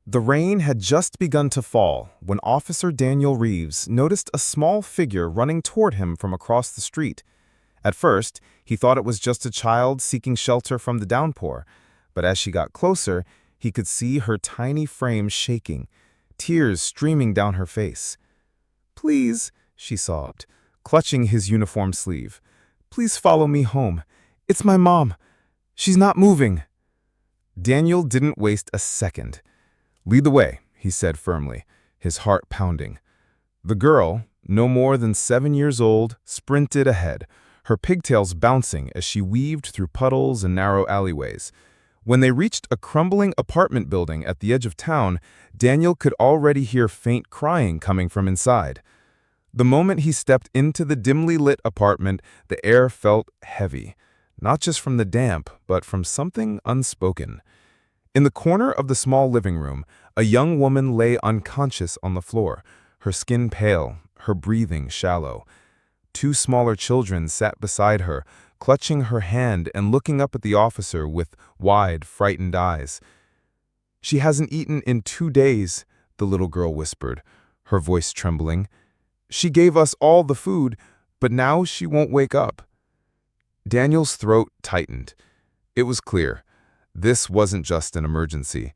The rain had just begun to fall when Officer Daniel Reeves noticed a small figure running toward him from across the street. At first, he thought it was just a child seeking shelter from the downpour, but as she got closer, he could see her tiny frame shaking, tears streaming down her face. "Please," she sobbed, clutching his uniform sleeve. "Please follow me home. It's my mom. She's not moving." Daniel didn't waste a second. "Lead the way," he said firmly, his heart pounding. The girl, no more than 7 years old, sprinted ahead, her pigtails bouncing as she weaved through puddles and narrow alleyways. When they reached a crumbling apartment building at the edge of town, Daniel could already hear faint crying coming from inside. The moment he stepped into the dimly lit apartment, the air felt heavy, not just from the damp, but from something unspoken. In the corner of the small living room, a young woman lay unconscious on the floor, her skin pale, her breathing shallow. 2 smaller children sat beside her, clutching her hand and looking up at the officer with wide, frightened eyes. "She hasn't eaten in 2 days," the little girl whispered, her voice trembling. "She gave us all the food, but now she won't wake up." Daniel's throat tightened. It was clear. This wasn't just an emergency.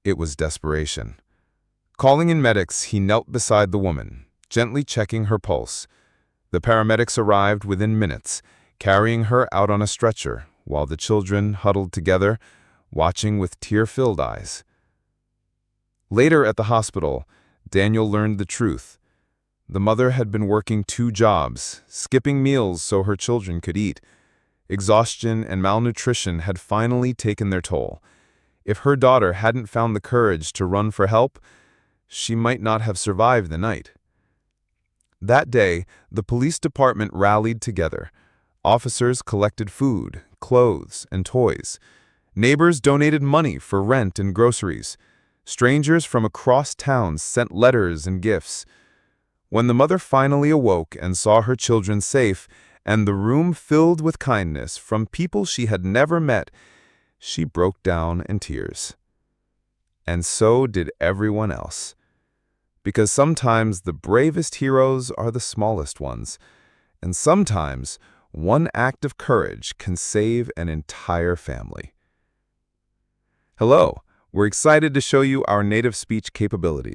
It was desperation. Calling in medics, he knelt beside the woman, gently checking her pulse. The paramedics arrived within minutes, carrying her out on a stretcher, while the children huddled together, watching with tear-filled eyes. Later at the hospital, Daniel learned the truth. The mother had been working 2 jobs, skipping meals so her children could eat. Exhaustion and malnutrition had finally taken their toll. If her daughter hadn't found the courage to run for help, she might not have survived the night. That day, the police department rallied together. Officers collected food, clothes, and toys. Neighbors donated money for rent and groceries. Strangers from across town sent letters and gifts. When the mother finally awoke and saw her children safe, and the room filled with kindness from people she had never met, she broke down in tears. And so did everyone else. Because sometimes the bravest heroes are the smallest ones, and sometimes one act of courage can save an entire family. Hello, we're excited to show you our native speech capabilities.